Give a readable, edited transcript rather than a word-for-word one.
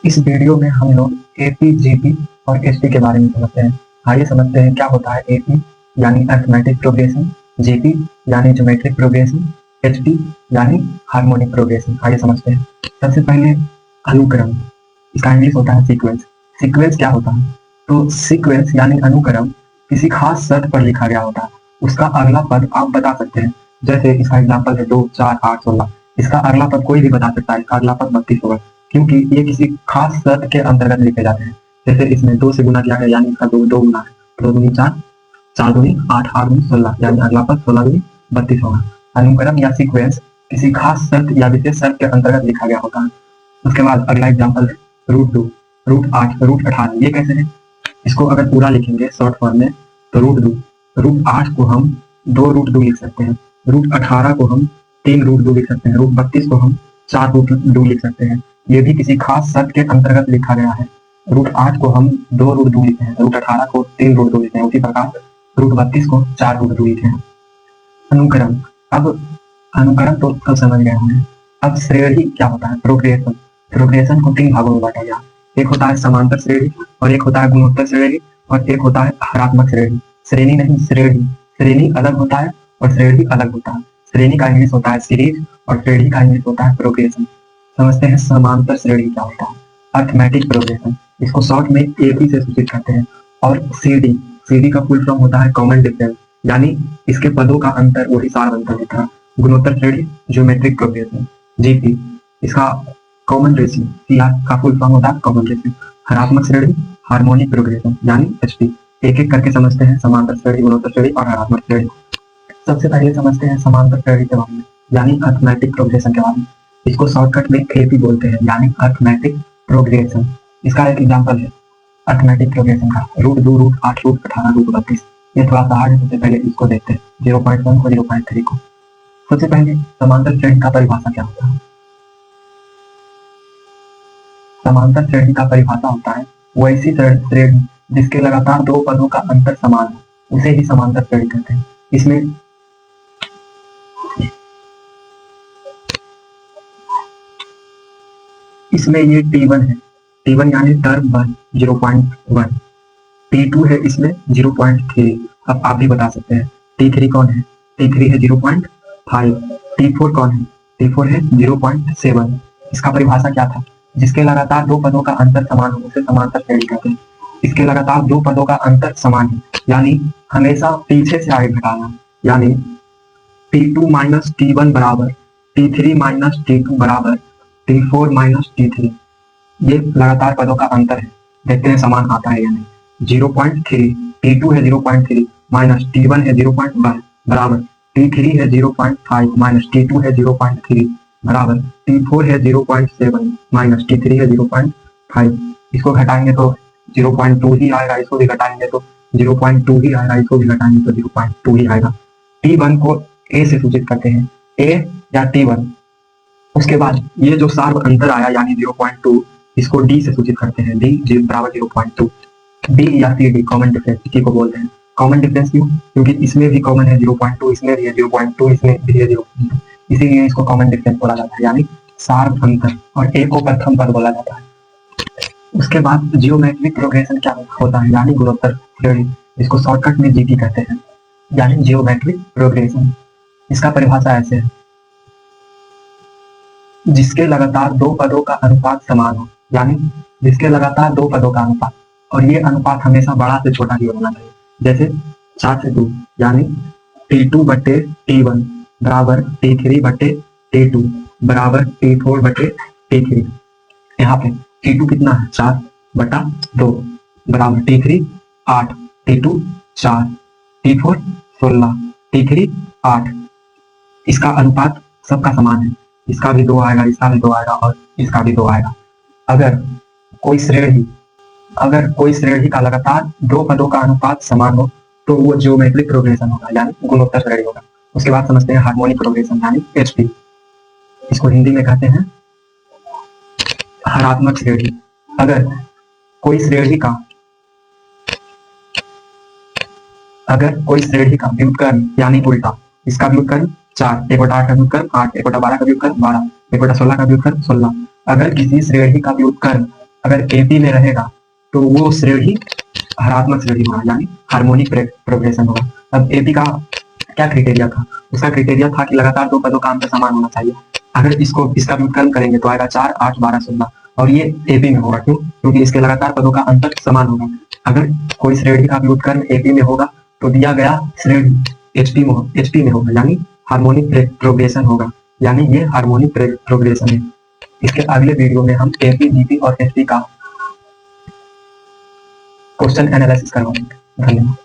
इस वीडियो में हम लोग एपी, जीपी और एचपी के बारे में समझते हैं। आइए समझते हैं क्या होता है एपी यानी अरिथमेटिक प्रोग्रेशन, जीपी यानी ज्योमेट्रिक प्रोग्रेशन, एचपी यानी हार्मोनिक प्रोग्रेशन। आइए समझते हैं। सबसे पहले अनुक्रम, इसका इंग्लिश होता है सीक्वेंस। सीक्वेंस क्या होता है? तो सीक्वेंस यानी अनुक्रम किसी खास शर्त पर लिखा गया होता है। उसका अगला पद आप बता सकते हैं। जैसे इसका एग्जाम्पल है 2, 4, 8, 16। इसका अगला पद कोई भी बता सकता है। इसका अगला पद 32 होगा, क्योंकि ये किसी खास शर्त के अंतर्गत लिखे जाते हैं। जैसे इसमें 2 से गुना किया है यानी इसका दो गुना है। 2 दूनी 4, 4 दूनी 8, 8 दूनी 16, यानी अगला पद 16 दूनी 32 होगा। अनुक्रम या सीक्वेंस किसी खास शर्त या विशेष शर्त के अंतर्गत लिखा गया होता है। उसके बाद अगला एग्जाम्पल है √2, √8, √18। ये कैसे है? इसको अगर पूरा लिखेंगे शॉर्ट फॉर्म में तो √2, √8 को हम 2√2 लिख सकते हैं, √18 को हम 3√2 लिख सकते हैं, √32 को हम 4√2 लिख सकते हैं। ये भी किसी खास शर्त के अंतर्गत लिखा गया है। √8 को हम 2√2 लिखे हैं, √18 को 3√2 लिखे हैं, उसी प्रकार √32 को 4√2 लिखे हैं। अनुक्रम, अब अनुक्रम तो सब समझ गए होंगे। अब श्रेणी क्या होता है? प्रोग्रेशन। प्रोग्रेशन को 3 भागों में बांटा गया। एक होता है समांतर श्रेणी, और एक होता है गुणोत्तर श्रेणी, और एक होता है हरात्मक श्रेणी। श्रेणी नहीं, श्रेणी। श्रेणी अलग होता है और श्रेणी अलग होता है। श्रेणी का इंग्लिश होता है सीरीज और श्रेणी का इंग्लिश होता है प्रोग्रेशन। समझते हैं समांतर श्रेणी क्या होता है। अरिथमेटिक प्रोग्रेशन, इसको शॉर्ट में एपी से सूचित करते हैं। और सीडी, सीडी का फुल फॉर्म होता है कॉमन डिफरेंस, यानी इसके पदों का अंतर वही सार अंतर होता है। गुणोत्तर श्रेणी ज्योमेट्रिक प्रोग्रेशन। जीपी, इसका कॉमन रेशियो, सीआर का फुल फॉर्म होता है कॉमन रेशियो। हरात्मक श्रेणी हार्मोनिक प्रोग्रेशन यानी एचपी। एक एक करके समझते हैं समांतर श्रेणी, गुणोत्तर श्रेणी और हरात्मक श्रेणी। सबसे पहले समझते हैं समांतर श्रेणी के बारे में, यानी अरिथमेटिक प्रोग्रेशन के बारे में। इसको शॉर्टकट में एपी बोलते हैं, यानी अरिथमेटिक प्रोग्रेशन। इसका एक एग्जांपल है अरिथमेटिक प्रोग्रेशन का √2, √8, √18, √32। ये थोड़ा सा हार्ड है, सबसे पहले इसको देखते हैं 0.1 और 0.3 को। सबसे पहले समांतर श्रेणी का परिभाषा क्या होता है? समांतर श्रेणी का परिभाषा होता है वैसी श्रेणी जिसके लगातार 2 पदों का अंतर समान हो, उसे ही समांतर श्रेणी कहते हैं। इसमें ये T1 है, T1 यानी टर्म 1 0.1, T2 है इसमें 0.3। अब आप भी बता सकते हैं T3 कौन है? T3 है 0.5। T4 कौन है? T4 है 0.7। इसका परिभाषा क्या था? जिसके लगातार 2 पदों का अंतर समान हो उसे समांतर श्रेणी कहते हैं। इसके लगातार 2 पदों का अंतर समान है, यानी हमेशा पीछे से आगे घटाना, यानी T2 माइनस T1 बराबर T3 माइनस T2 बराबर T4 माइनस T3। ये लगातार पदों का अंतर है, देखते हैं समान आता है या नहीं। 0.3, T2 है 0.3 माइनस T1 है 0.1 बराबर T3 है 0.5 माइनस T2 है 0.3 बराबर T4 है 0.7 माइनस T3 है 0.5। इसको घटाएंगे तो 0.2 ही आएगा, इसको भी घटाएंगे तो 0.2 ही आएगा, इसको भी घटाएंगे तो 0.2 ही आएगा। T1 को A से सूचित करते हैं, A या T1। उसके बाद ये जो सार्व अंतर आया यानी 0.2, इसको D से सूचित करते हैं, D बराबर 0.2। D या CD कॉमन डिफरेंस इसी को बोलते हैं। कॉमन डिफरेंस क्यों? क्योंकि इसमें भी कॉमन है 0.2, इसमें भी है 0.2, इसमें भी है 0.2, इसीलिए इसको कॉमन डिफरेंस बोला जाता है, यानी सार्व अंतर। और A को प्रथम पद बोला जाता है। उसके बाद जियोमेट्रिक प्रोग्रेशन क्या होता है, यानी गुणोत्तर श्रेणी। इसको शॉर्टकट में जीपी कहते हैं, यानी जियोमेट्रिक प्रोग्रेशन। इसका परिभाषा ऐसे है, जिसके लगातार 2 पदों का अनुपात समान हो, यानी जिसके लगातार 2 पदों का अनुपात, और ये अनुपात हमेशा बड़ा से छोटा ही होना चाहिए। जैसे 4 से 2, यानी T2 बटे T1 बराबर T3 बटे T2 बराबर T4 बटे T3। यहाँ पे T2 कितना है? 4 बटा 2 बराबर T3 8, T2 4, T4 16, T3 8। इसका अनुपात सबका समान है, इसका भी 2 आएगा, इसका भी 2 आएगा और इसका भी 2 आएगा। अगर कोई श्रेणी का लगातार 2 पदों का अनुपात समान हो तो वो ज्योमेट्रिक प्रोग्रेशन होगा, यानी गुणोत्तर श्रेणी होगा। उसके बाद समझते हैं हार्मोनिक प्रोग्रेशन यानी एचपी। इसको हिंदी में कहते हैं हरात्मक श्रेणी। अगर कोई श्रेणी का व्युत्क्रम यानी उल्टा, इसका व्युत्क्रम 4, 1 बटा 8 का व्युत्क्रम 8, 1 बटा 12 का व्युत्क्रम 12, 1 बटा 16 का व्युत्क्रम 16। अगर किसी श्रेणी का व्युत्क्रम अगर एपी में रहेगा तो वो श्रेणी हरात्मक श्रेणी होगा, यानी हार्मोनिक प्रोग्रेशन होगा। अब एपी का क्या क्राइटेरिया था? उसका क्राइटेरिया था कि लगातार दो पदों का अंतर समान होना चाहिए। अगर इसका व्युत्क्रम करेंगे तो आएगा 4, 8, 12, 16 और ये एपी में होगा। क्यों? क्योंकि इसके लगातार पदों का अंतर समान होगा। अगर कोई श्रेणी का व्युत्क्रम एपी में होगा तो दिया गया श्रेणी एचपी में होगा, यानी हार्मोनिक प्रोग्रेशन होगा, यानी ये हार्मोनिक प्रोग्रेशन है। इसके अगले वीडियो में हम एपी, जीपी और एचपी का क्वेश्चन एनालिसिस करवाएंगे। धन्यवाद।